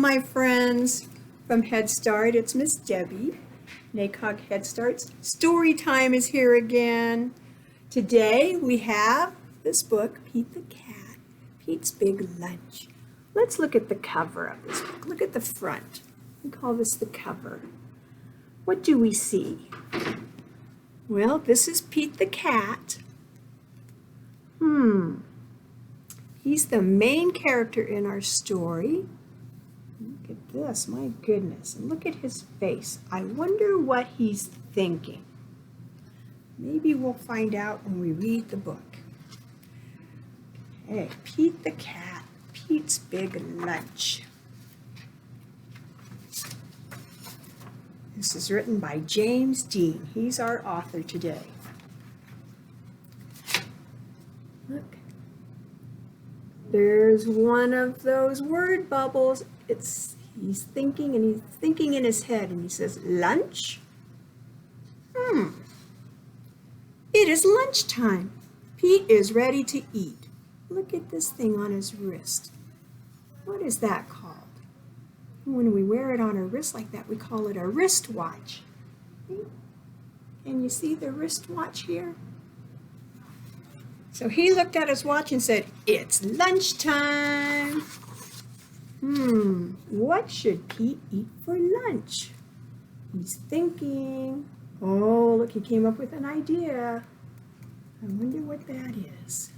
my friends from Head Start. It's Miss Debbie. NACOG Head Start's story time is here again. Today we have this book, Pete the Cat, Pete's Big Lunch. Let's look at the cover of this book. Look at the front. We call this the cover. What do we see? Well, this is Pete the Cat. He's the main character in our story. Look at this, my goodness. And look at his face. I wonder what he's thinking. Maybe we'll find out when we read the book. Okay, Pete the Cat, Pete's Big Lunch. This is written by James Dean. He's our author today. Look. There's one of those word bubbles. He's thinking and he's thinking in his head and he says, lunch? It is lunchtime. Pete is ready to eat. Look at this thing on his wrist. What is that called? When we wear it on our wrist like that, we call it a wristwatch. Can you see the wristwatch here? So he looked at his watch and said, it's lunchtime. What should Pete eat for lunch? He's thinking. Oh, look, he came up with an idea. I wonder what that is.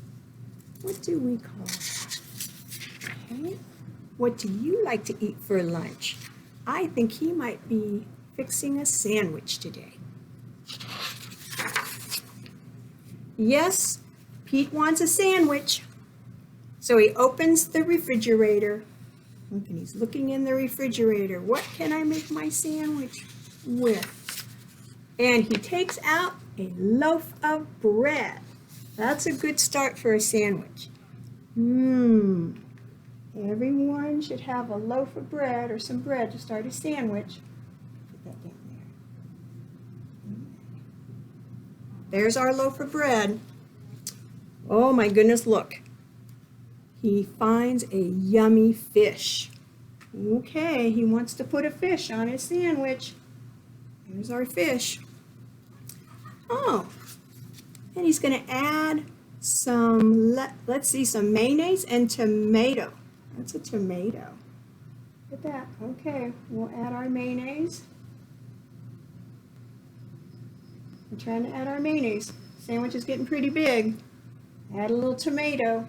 What do we call that? Okay. What do you like to eat for lunch? I think he might be fixing a sandwich today. Yes, Pete wants a sandwich. So he opens the refrigerator. Look, and he's looking in the refrigerator. What can I make my sandwich with? And he takes out a loaf of bread. That's a good start for a sandwich. Everyone should have a loaf of bread or some bread to start a sandwich. Put that down there. There's our loaf of bread. Oh my goodness, look. He finds a yummy fish. Okay, he wants to put a fish on his sandwich. Here's our fish. Oh, and he's going to add some, let's see, some mayonnaise and tomato. That's a tomato. Look at that. Okay, we'll add our mayonnaise. We're trying to add our mayonnaise. Sandwich is getting pretty big. Add a little tomato.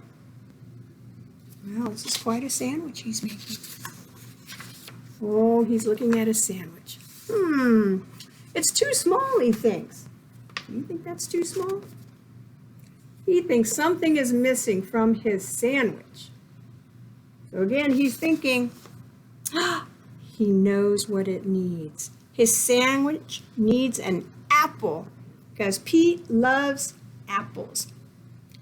Wow, this is quite a sandwich he's making. Oh, he's looking at a sandwich. It's too small, he thinks. Do you think that's too small? He thinks something is missing from his sandwich. So again, he's thinking, he knows what it needs. His sandwich needs an apple because Pete loves apples.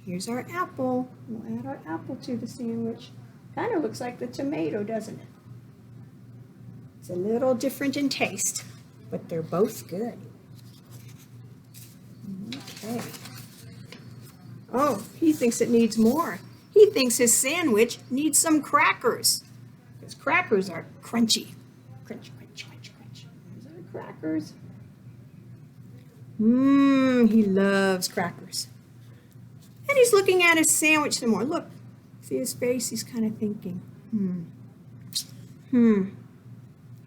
Here's our apple. We'll add our apple to the sandwich. Kind of looks like the tomato, doesn't it? It's a little different in taste, but they're both good. Okay. Oh, he thinks it needs more. He thinks his sandwich needs some crackers because crackers are crunchy. Crunch, crunch, crunch, crunch. There's our crackers. He loves crackers. And he's looking at his sandwich some more. Look, see his face? He's kind of thinking,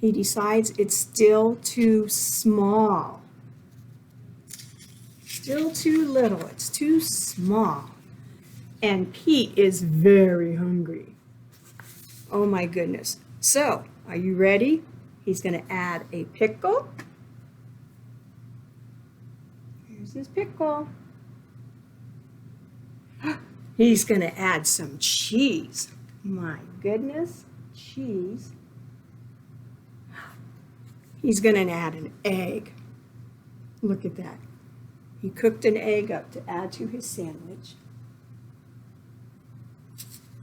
He decides it's still too small. Still too little. It's too small. And Pete is very hungry. Oh my goodness. So, are you ready? He's going to add a pickle. Here's his pickle. He's going to add some cheese. My goodness, cheese. He's going to add an egg. Look at that. He cooked an egg up to add to his sandwich.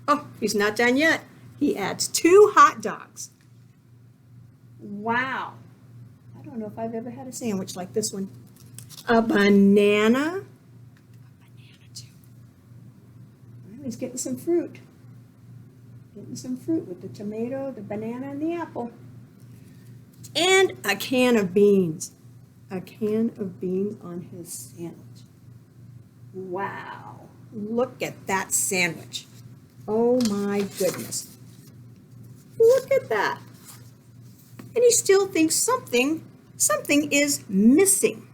Oh, he's not done yet. He adds 2 hot dogs. Wow. I don't know if I've ever had a sandwich like this one. A banana. He's getting some fruit. Getting some fruit with the tomato, the banana, and the apple. And a can of beans. A can of beans on his sandwich. Wow. Look at that sandwich. Oh my goodness. Look at that. And he still thinks something is missing.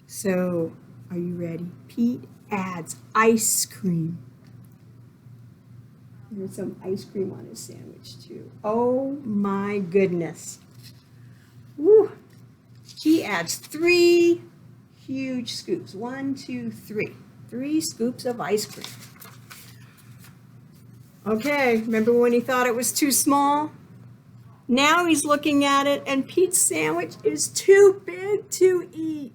So, are you ready? Pete adds ice cream. There's some ice cream on his sandwich too. Oh my goodness. Woo. He adds 3 huge scoops. 1, 2, 3. 3 scoops of ice cream. Okay, remember when he thought it was too small? Now he's looking at it and Pete's sandwich is too big to eat.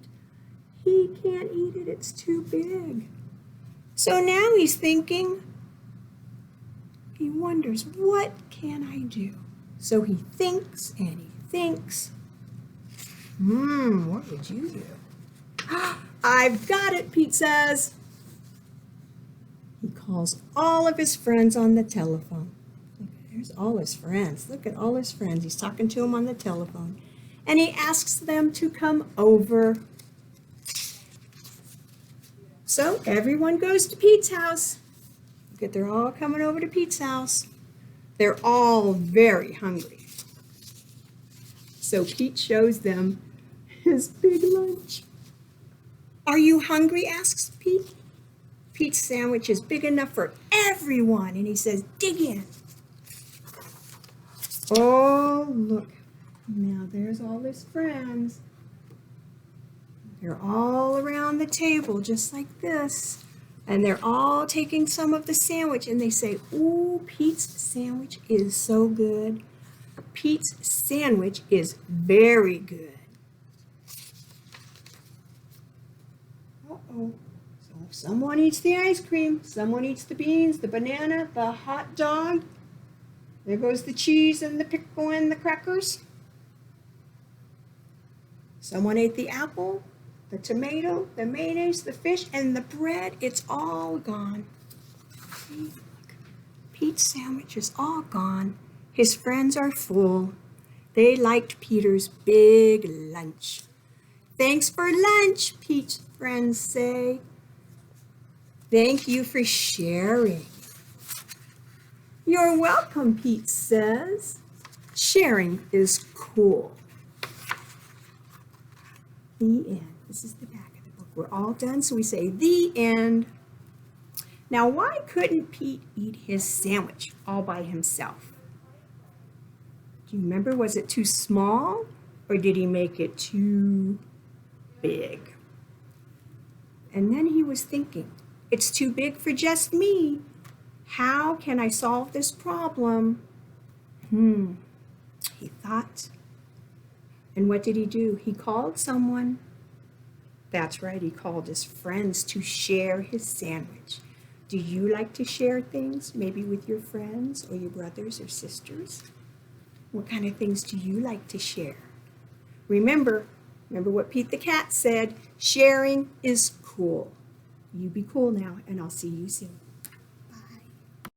He can't eat it, it's too big. So now he's thinking, he wonders, what can I do? So he thinks and he thinks. What would you do? I've got it, Pete says. He calls all of his friends on the telephone. There's all his friends. Look at all his friends. He's talking to them on the telephone. And he asks them to come over. So everyone goes to Pete's house. Look at, they're all coming over to Pete's house. They're all very hungry. So Pete shows them his big lunch. Are you hungry? Asks Pete. Pete's sandwich is big enough for everyone. And he says, dig in. Oh, look. Now there's all his friends. They're all around the table just like this. And they're all taking some of the sandwich and they say, ooh, Pete's sandwich is so good. Pete's sandwich is very good. Uh-oh. So someone eats the ice cream, someone eats the beans, the banana, the hot dog. There goes the cheese and the pickle and the crackers. Someone ate the apple, the tomato, the mayonnaise, the fish, and the bread. It's all gone. See, look. Pete's sandwich is all gone. His friends are full. They liked Peter's big lunch. Thanks for lunch, Pete's friends say. Thank you for sharing. You're welcome, Pete says. Sharing is cool. The end. This is the back of the book. We're all done, so we say the end. Now, why couldn't Pete eat his sandwich all by himself? Do you remember, was it too small or did he make it too big? And then he was thinking, it's too big for just me. How can I solve this problem? He thought. And what did he do? He called someone. That's right, he called his friends to share his sandwich. Do you like to share things, maybe with your friends or your brothers or sisters? What kind of things do you like to share? Remember what Pete the cat said, sharing is cool. You be cool now, and I'll see you soon. Bye.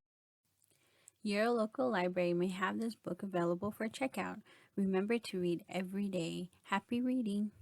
Your local library may have this book available for checkout. Remember to read every day. Happy reading!